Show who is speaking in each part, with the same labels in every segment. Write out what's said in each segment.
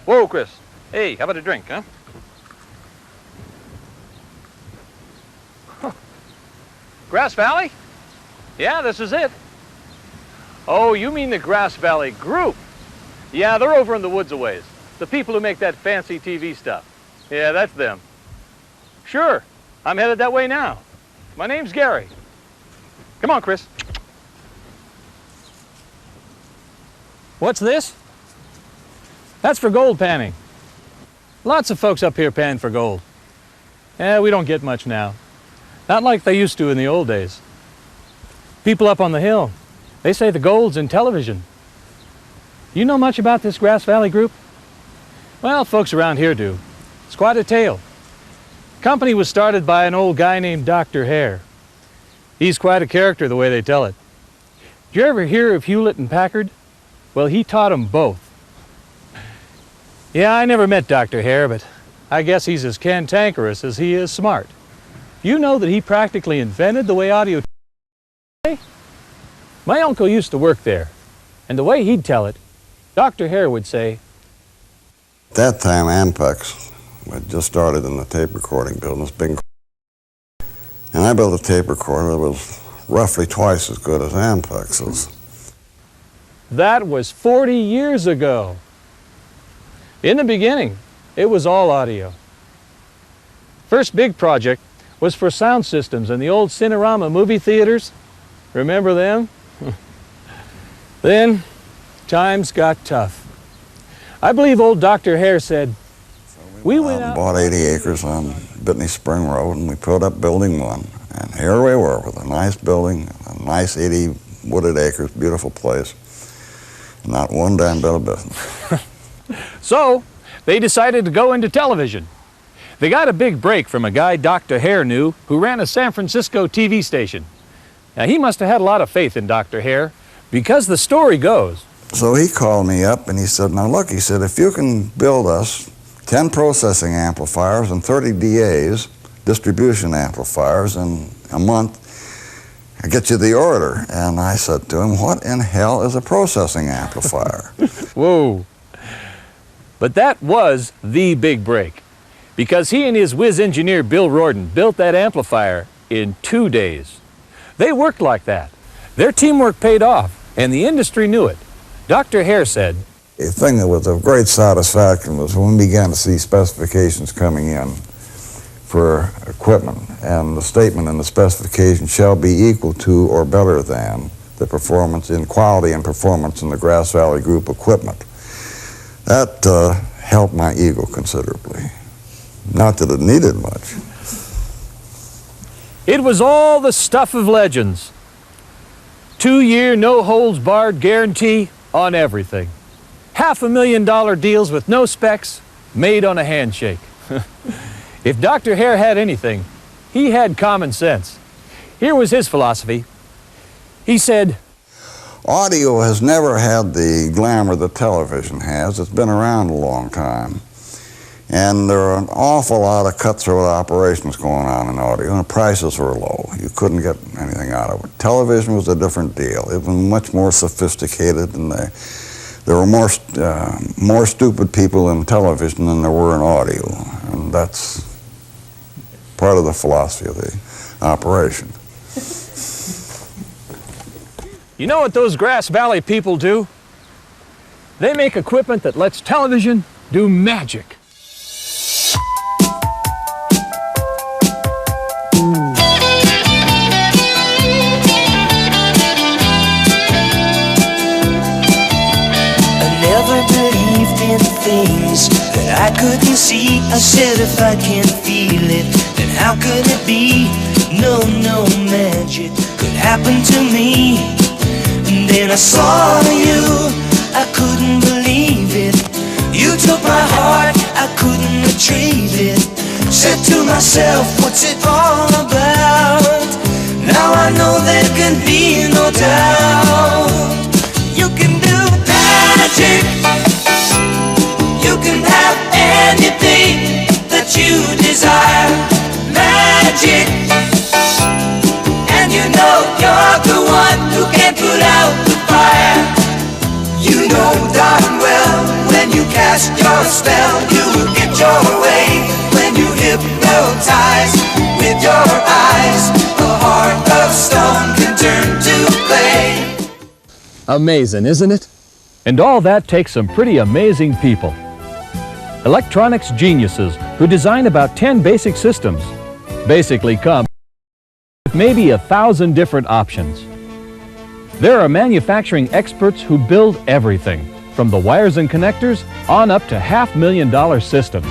Speaker 1: Whoa, Chris. Hey, how about a drink, huh? Grass Valley? Yeah, this is it. Oh, you mean the Grass Valley Group? Yeah, they're over in the woods a ways. The people who make that fancy TV stuff. Yeah, that's them. Sure, I'm headed that way now. My name's Gary. Come on, Chris. What's this? That's for gold panning. Lots of folks up here pan for gold. Yeah, we don't get much now. Not like they used to in the old days. People up on the hill, they say the gold's in television. You know much about this Grass Valley Group? Well, folks around here do. It's quite a tale. The company was started by an old guy named Dr. Hare. He's quite a character the way they tell it. Did you ever hear of Hewlett and Packard? Well, he taught them both. Yeah, I never met Dr. Hare, but I guess he's as cantankerous as he is smart. You know that he practically invented the way audio today? My uncle used to work there, and the way he'd tell it, Dr. Hare would say,
Speaker 2: at that time, Ampex had just started in the tape recording business, and I built a tape recorder that was roughly twice as good as Ampex's.
Speaker 1: That was 40 years ago. In the beginning, it was all audio. First big project was for sound systems in the old Cinerama movie theaters. Remember them? Then, times got tough. I believe old Dr. Hare said, we went out...
Speaker 2: bought 80 acres on Bitney Spring Road, and we put up building one. And here we were with a nice building, a nice 80 wooded acres, beautiful place. Not one damn bit of business.
Speaker 1: So, they decided to go into television. They got a big break from a guy Dr. Hare knew who ran a San Francisco TV station. Now, he must have had a lot of faith in Dr. Hare, because the story goes.
Speaker 2: So he called me up and he said, now look, he said, if you can build us 10 processing amplifiers and 30 DAs, distribution amplifiers, in a month, I'll get you the order. And I said to him, what in hell is a processing amplifier?
Speaker 1: Whoa. But that was the big break, because he and his whiz engineer Bill Rorden built that amplifier in 2 days. They worked like that. Their teamwork paid off, and the industry knew it. Dr. Hare said,
Speaker 2: the thing that was of great satisfaction was when we began to see specifications coming in for equipment, and the statement in the specification shall be equal to or better than the performance in quality and performance in the Grass Valley Group equipment. That helped my ego considerably. Not that it needed much.
Speaker 1: it was all the stuff of legends. 2-year, no-holds-barred guarantee on everything. $500,000 deals with no specs, made on a handshake. If Dr. Hare had anything, he had common sense. Here was his philosophy. He said,
Speaker 2: audio has never had the glamour that television has. It's been around a long time. And there are an awful lot of cutthroat operations going on in audio, and the prices were low. You couldn't get anything out of it. Television was a different deal. It was much more sophisticated, and there were more stupid people in television than there were in audio. And that's part of the philosophy of the operation.
Speaker 1: you know what those Grass Valley people do? They make equipment that lets television do magic.
Speaker 3: Things that I couldn't see. I said if I can't feel it, then how could it be? No magic could happen to me. And then I saw you, I couldn't believe it. You took my heart, I couldn't retrieve it. Said to myself, what's it all about? Now I know there can be no doubt. You can do magic. You can have anything that you desire. Magic. And you know you're the one who can put out the fire. You know darn well when you cast your hypnotize with your eyes. A heart of stone can turn to clay.
Speaker 1: Amazing, isn't it? And all that takes some pretty amazing people. Electronics geniuses who design about 10 basic systems basically come with maybe 1,000 different options. There are manufacturing experts who build everything, from the wires and connectors on up to $500,000 systems.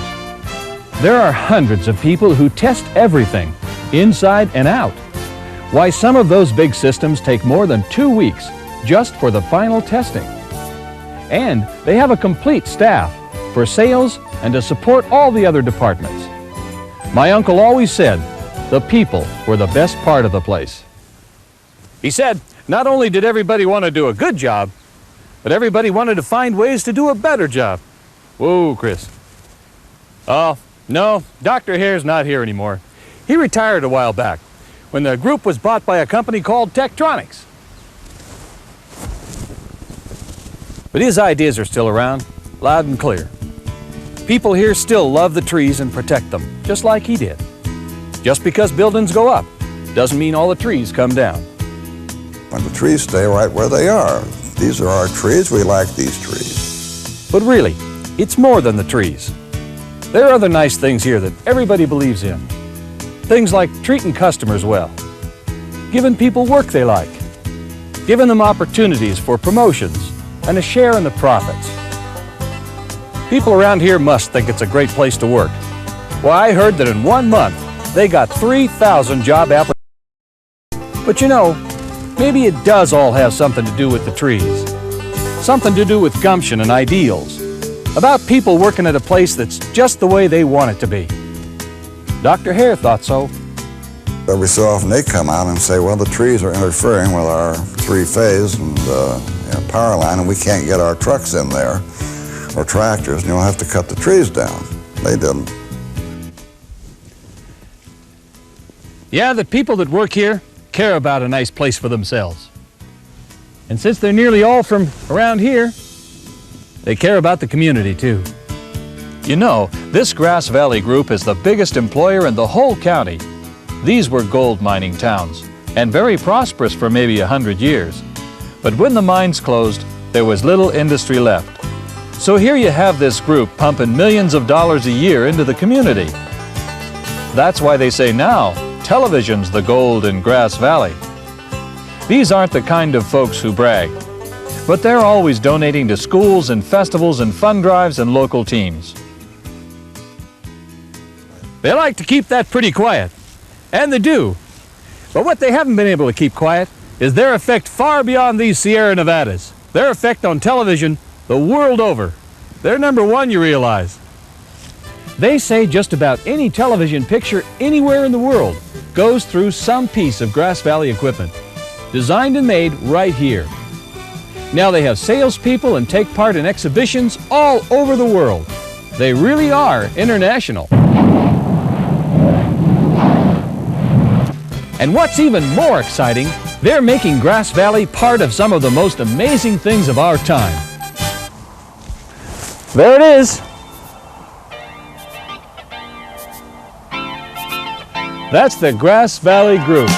Speaker 1: There are hundreds of people who test everything, inside and out. Why, some of those big systems take more than 2 weeks just for the final testing. And they have a complete staff for sales and to support all the other departments. My uncle always said the people were the best part of the place. He said not only did everybody want to do a good job, but everybody wanted to find ways to do a better job. Whoa, Chris. Oh, no, Dr. Hare's not here anymore. He retired a while back when the group was bought by a company called Tektronix. But his ideas are still around, loud and clear. People here still love the trees and protect them, just like he did. Just because buildings go up doesn't mean all the trees come down.
Speaker 2: And the trees stay right where they are. These are our trees, we like these trees.
Speaker 1: But really, it's more than the trees. There are other nice things here that everybody believes in. Things like treating customers well, giving people work they like, giving them opportunities for promotions and a share in the profits. People around here must think it's a great place to work. Well, I heard that in 1 month, they got 3,000 job applications. But you know, maybe it does all have something to do with the trees. Something to do with gumption and ideals. About people working at a place that's just the way they want it to be. Dr. Hare thought so.
Speaker 2: Every so often they come out and say, well, the trees are interfering with our three-phase and power line, and we can't get our trucks in there, or tractors, and you'll have to cut the trees down. They didn't.
Speaker 1: Yeah, the people that work here care about a nice place for themselves. And since they're nearly all from around here, they care about the community too. You know, this Grass Valley group is the biggest employer in the whole county. These were gold mining towns, and very prosperous for maybe 100 years. But when the mines closed, there was little industry left. So here you have this group pumping millions of dollars a year into the community. That's why they say now, television's the gold in Grass Valley. These aren't the kind of folks who brag, but they're always donating to schools and festivals and fund drives and local teams. They like to keep that pretty quiet, and they do. But what they haven't been able to keep quiet is their effect far beyond these Sierra Nevadas. Their effect on television the world over. They're #1, you realize. They say just about any television picture anywhere in the world goes through some piece of Grass Valley equipment, designed and made right here. Now they have salespeople and take part in exhibitions all over the world. They really are international. And what's even more exciting, they're making Grass Valley part of some of the most amazing things of our time. There it is. That's the Grass Valley Group.